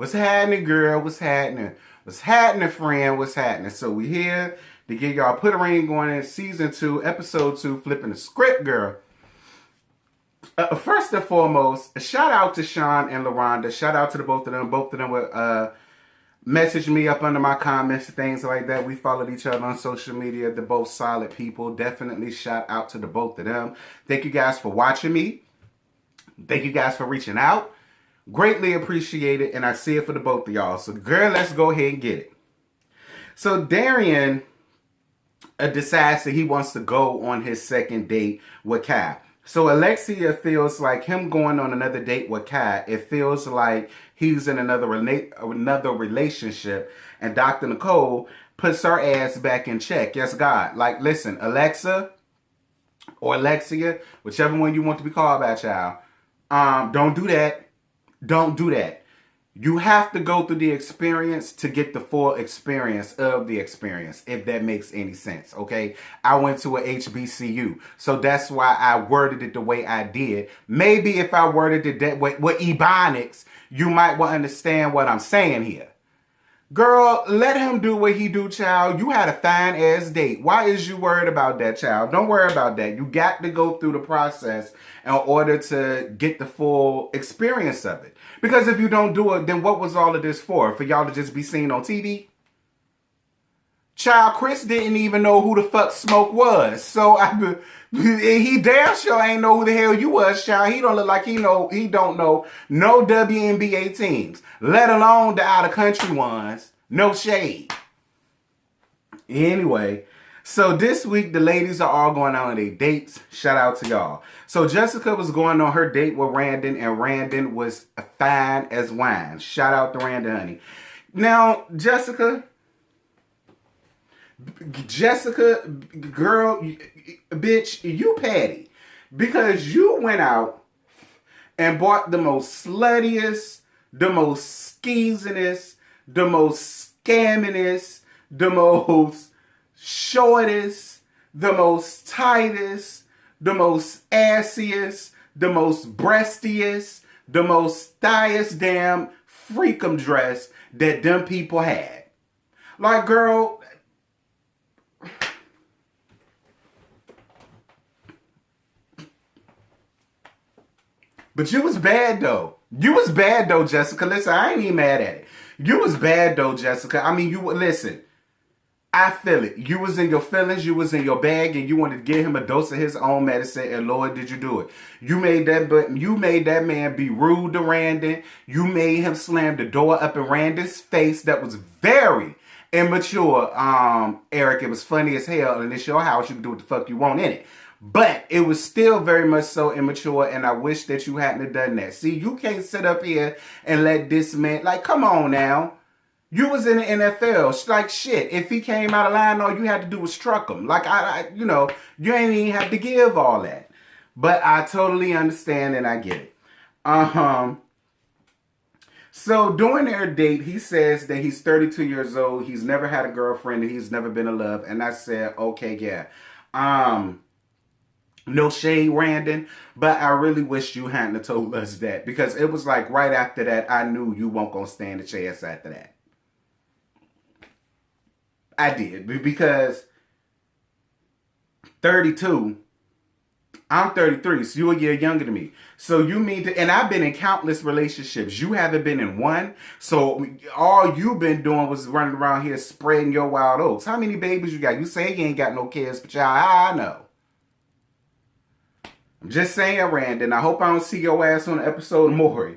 What's happening, girl? What's happening? What's happening, friend? What's happening? So we here to get y'all Put a Ring going in season 2, episode 2, flipping the script, girl. First and foremost, a shout out to Sean and LaRonda. Shout out to the both of them. Both of them would message me up under my comments, things like that. We followed each other on social media. They're both solid people. Definitely shout out to the both of them. Thank you guys for watching me. Thank you guys for reaching out. Greatly appreciate it, and I see it for the both of y'all. So, girl, let's go ahead and get it. So, Darian decides that he wants to go on his second date with Kai. So, Alexia feels like him going on another date with Kai, it feels like he's in another relationship, and Dr. Nicole puts her ass back in check. Yes, God. Like, listen, Alexa or Alexia, whichever one you want to be called by, child, don't do that. Don't do that. You have to go through the experience to get the full experience of the experience, if that makes any sense, okay? I went to a HBCU, so that's why I worded it the way I did. Maybe if I worded it that way with Ebonics, you might want to understand what I'm saying here. Girl, let him do what he do, child. You had a fine-ass date. Why is you worried about that, child? Don't worry about that. You got to go through the process in order to get the full experience of it. Because if you don't do it, then what was all of this for? For y'all to just be seen on TV? Child, Chris didn't even know who the fuck Smoke was. So he damn sure ain't know who the hell you was, child. He don't look like he don't know no WNBA teams, let alone the out of country ones. No shade. Anyway, so this week the ladies are all going on their dates. Shout out to y'all. So Jessica was going on her date with Randon, and Randon was fine as wine. Shout out to Randon, honey. Now, Jessica, girl, bitch, you petty. Because you went out and bought the most sluttiest, the most skeezinest, the most scammingest, the most shortest, the most tightest, the most assiest, the most breastiest, the most thighest damn freakum dress that them people had. Like, girl, but you was bad, though. You was bad, though, Jessica. Listen, I ain't even mad at it. You was bad, though, Jessica. I mean, listen, I feel it. You was in your feelings. You was in your bag, and you wanted to give him a dose of his own medicine, and Lord, did you do it. You made that man be rude to Randon. You made him slam the door up in Randon's face. That was very immature, Eric. It was funny as hell, and it's your house. You can do what the fuck you want in it. But it was still very much so immature, and I wish that you hadn't have done that. See, you can't sit up here and let this man, like, come on now. You was in the NFL. Like, shit, if he came out of line, all you had to do was struck him. Like, you ain't even have to give all that. But I totally understand and I get it. So during their date, he says that he's 32 years old. He's never had a girlfriend and he's never been in love. And I said, okay, yeah. No shade, Randon, but I really wish you hadn't told us that, because it was like right after that, I knew you weren't going to stand a chance after that. I did, because 32, I'm 33, so you're a year younger than me. So you mean to, and I've been in countless relationships. You haven't been in one. So all you've been doing was running around here spreading your wild oats. How many babies you got? You say you ain't got no kids, but y'all, I know. I'm just saying, Randon, I hope I don't see your ass on the episode of Maury.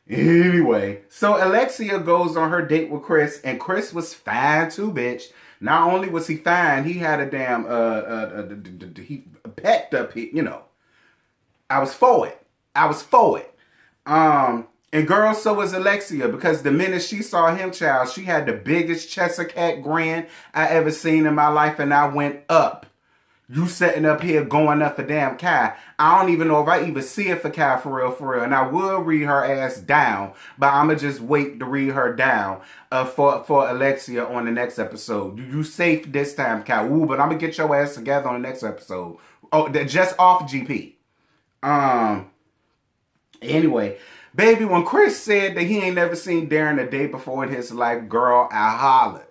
Anyway, so Alexia goes on her date with Chris, and Chris was fine too, bitch. Not only was he fine, he had a damn, he pecked up, I was for it. And girl, so was Alexia, because the minute she saw him, child, she had the biggest Cheshire cat grin I ever seen in my life, and I went up. You sitting up here going up for damn Kai. I don't even know if I even see it for Kai for real. And I will read her ass down, but I'm going to just wait to read her down for Alexia on the next episode. You safe this time, Kai. Ooh, but I'm going to get your ass together on the next episode. Oh, just off GP. Anyway, Baby, when Chris said that he ain't never seen Darren a day before in his life, girl, I hollered.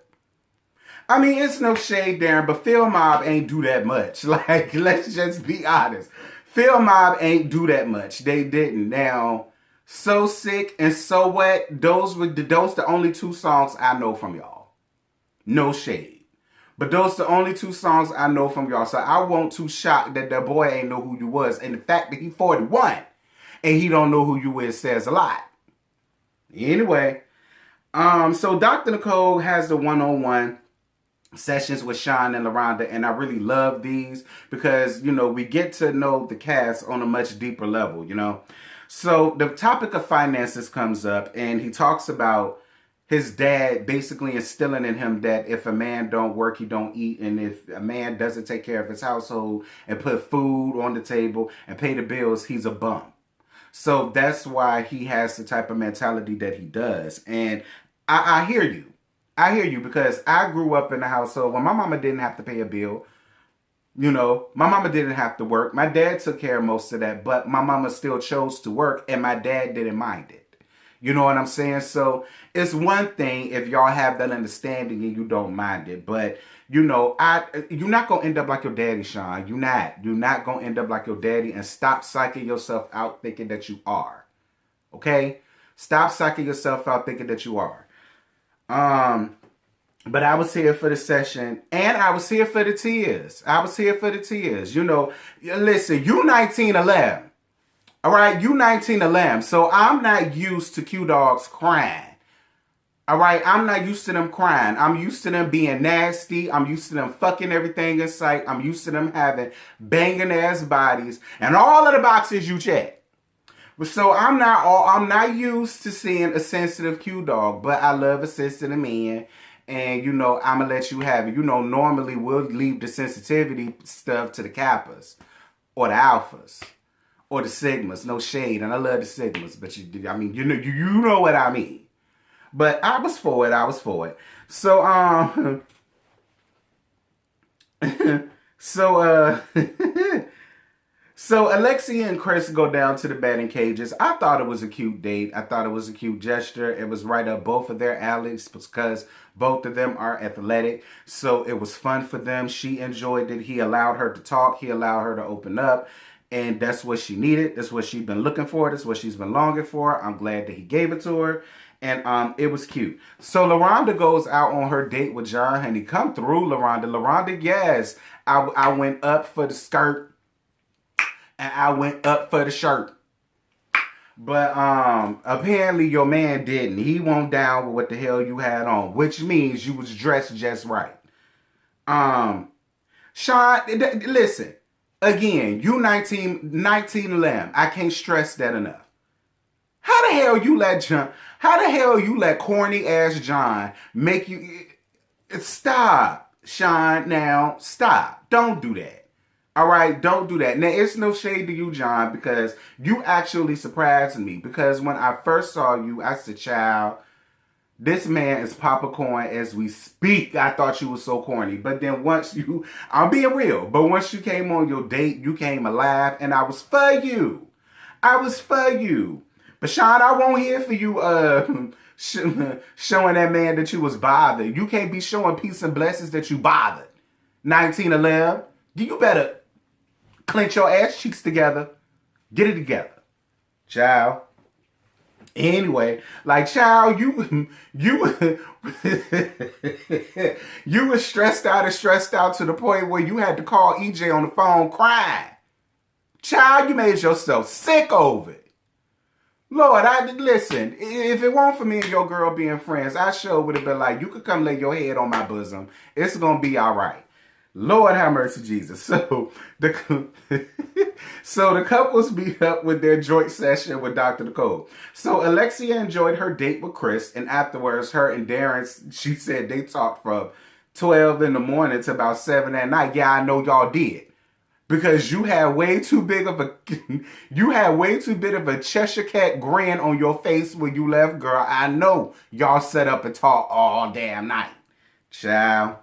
I mean, it's no shade, Darren, but Phil Mob ain't do that much. Like, let's just be honest. Phil Mob ain't do that much. They didn't. Now, So Sick and So Wet, those the only two songs I know from y'all. No shade. But those the only two songs I know from y'all. So I won't too shocked that that boy ain't know who you was. And the fact that he 41 and he don't know who you is says a lot. Anyway, so Dr. Nicole has the one-on-one sessions with Sean and LaRonda, and I really love these because, you know, we get to know the cast on a much deeper level, you know. So the topic of finances comes up, and he talks about his dad basically instilling in him that if a man don't work, he don't eat, and if a man doesn't take care of his household and put food on the table and pay the bills, he's a bum. So that's why he has the type of mentality that he does. And I hear you. I hear you because I grew up in a household where my mama didn't have to pay a bill. You know, my mama didn't have to work. My dad took care of most of that, but my mama still chose to work and my dad didn't mind it. You know what I'm saying? So it's one thing if y'all have that understanding and you don't mind it, but you know, you're not going to end up like your daddy, Sean. You're not going to end up like your daddy, and stop psyching yourself out thinking that you are. Okay? Stop psyching yourself out thinking that you are. But I was here for the session, and I was here for the tears. You know, listen, you 1911. All right, you 1911. So I'm not used to Q-Dogs crying. All right, I'm not used to them crying. I'm used to them being nasty. I'm used to them fucking everything in sight. I'm used to them having banging ass bodies and all of the boxes you check. So I'm not used to seeing a sensitive Q-Dog, but I love a sensitive man. And, you know, I'm going to let you have it. You know, normally we'll leave the sensitivity stuff to the Kappas or the Alphas or the Sigmas. No shade. And I love the Sigmas, but you know what I mean. But I was for it. So, so Alexia and Chris go down to the batting cages. I thought it was a cute date. I thought it was a cute gesture. It was right up both of their alleys because both of them are athletic. So it was fun for them. She enjoyed it. He allowed her to talk. He allowed her to open up. And that's what she needed. That's what she's been looking for. That's what she's been longing for. I'm glad that he gave it to her. And it was cute. So LaRonda goes out on her date with John Honey. Come through, LaRonda. LaRonda, yes. I went up for the skirt. And I went up for the shirt. But apparently your man didn't. He won't down with what the hell you had on. Which means you was dressed just right. Sean, listen. Again, you 1911. I can't stress that enough. How the hell you let corny ass John make you... Stop, Sean, now. Stop. Don't do that. All right? Don't do that. Now, it's no shade to you, John, because you actually surprised me. Because when I first saw you, I said, child, this man is popcorn as we speak. I thought you was so corny. But then once you... I'm being real. But once you came on your date, you came alive, and I was for you. But Sean, I won't hear for you showing that man that you was bothered. You can't be showing peace and blessings that you bothered. 1911. You better clench your ass cheeks together. Get it together. Child. Anyway, like, child, you was stressed out to the point where you had to call EJ on the phone crying. Child, you made yourself sick over it. Lord, listen, if it weren't for me and your girl being friends, I sure would have been like, you could come lay your head on my bosom. It's going to be all right. Lord have mercy, Jesus. So the couples meet up with their joint session with Dr. Nicole. So Alexia enjoyed her date with Chris, and afterwards, her and Darren, she said they talked from 12 in the morning to about 7 at night. Yeah, I know y'all did. Because you had way too big of a Cheshire Cat grin on your face when you left, girl. I know y'all sat up and talked all damn night. Child.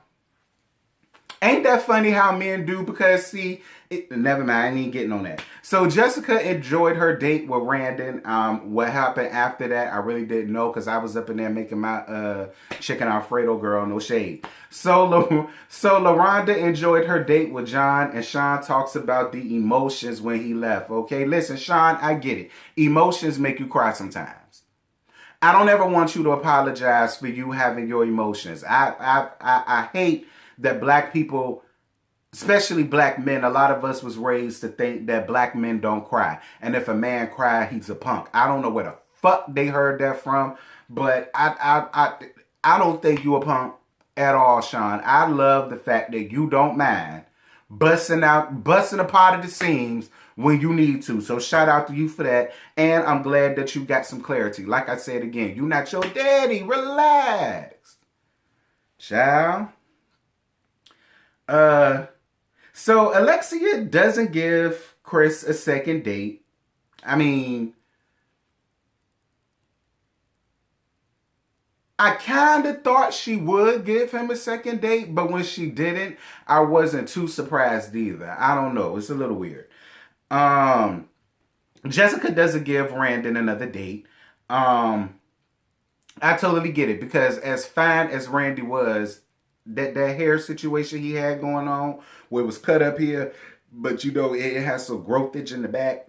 Ain't that funny how men do? Because see, never mind, I ain't even getting on that. So Jessica enjoyed her date with Randon. What happened after that, I really didn't know because I was up in there making my chicken Alfredo girl, no shade. So LaRonda enjoyed her date with John, and Sean talks about the emotions when he left. Okay, listen, Sean, I get it. Emotions make you cry sometimes. I don't ever want you to apologize for you having your emotions. I hate that black people, especially black men, a lot of us was raised to think that black men don't cry. And if a man cry, he's a punk. I don't know where the fuck they heard that from, but I don't think you a punk at all, Sean. I love the fact that you don't mind busting apart of the seams when you need to. So shout out to you for that. And I'm glad that you got some clarity. Like I said again, you not your daddy. Relax. Child. So Alexia doesn't give Chris a second date. I mean, I kind of thought she would give him a second date, but when she didn't, I wasn't too surprised either. I don't know. It's a little weird. Jessica doesn't give Randon another date. I totally get it because as fine as Randy was, that hair situation he had going on where it was cut up here, but you know, it has some growthage in the back.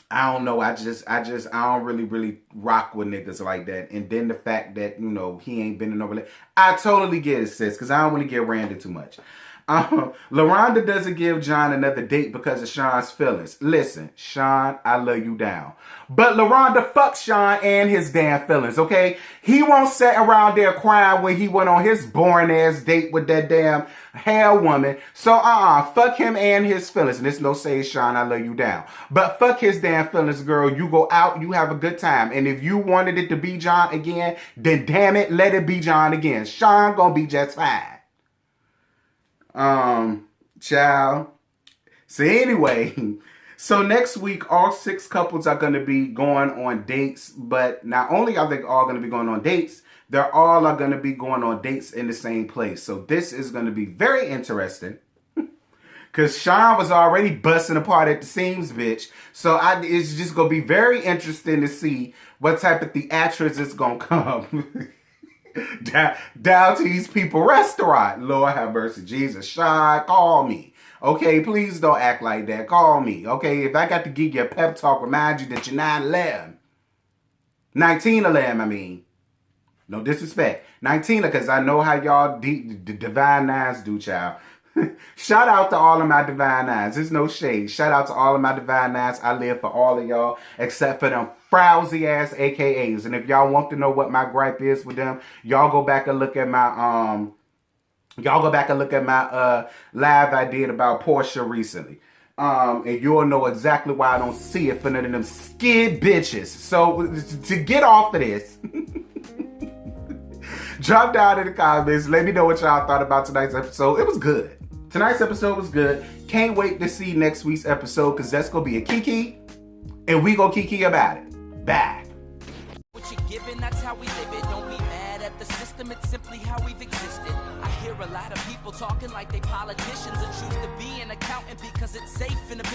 I don't know. I don't really rock with niggas like that. And then the fact that, you know, he ain't been in no relationship. I totally get it, sis, because I don't want to get Randy too much. LaRonda doesn't give John another date because of Sean's feelings. Listen, Sean, I love you down. But LaRonda fucked Sean and his damn feelings, okay? He won't sit around there crying when he went on his boring ass date with that damn hair woman. So fuck him and his feelings. And it's no say, Sean, I love you down. But fuck his damn feelings, girl. You go out, you have a good time. And if you wanted it to be John again, then damn it, let it be John again. Sean gonna be just fine. Child. So anyway, so next week, all 6 couples are going to be going on dates, but not only are they all going to be going on dates, they're all are going to be going on dates in the same place. So this is going to be very interesting because Sean was already busting apart at the seams, bitch. So it's just going to be very interesting to see what type of theatrics is going to come. down to these people restaurant. Lord have mercy, Jesus. Sean, call me. Okay, please don't act like that. Call me. Okay, if I got to give you a pep talk, remind you that you're 9'11". 19'11", I mean. No disrespect. 19, because I know how y'all the divine nines do, child. Shout out to all of my divine nines. There's no shade. Shout out to all of my divine nines. I live for all of y'all except for them frowsy ass AKAs. And if y'all want to know what my gripe is with them, y'all go back and look at my live I did about Portia recently. And you'll know exactly why I don't see it for none of them skid bitches. So to get off of this, drop down in the comments. Let me know what y'all thought about tonight's episode. It was good. Tonight's episode was good. Can't wait to see next week's episode because that's going to be a kiki. And we go kiki about it. Bye. What you're given, that's how we live it. Don't be mad at the system. It's simply how we've existed. I hear a lot of people talking like they politicians and choose to be an accountant because it's safe in the business.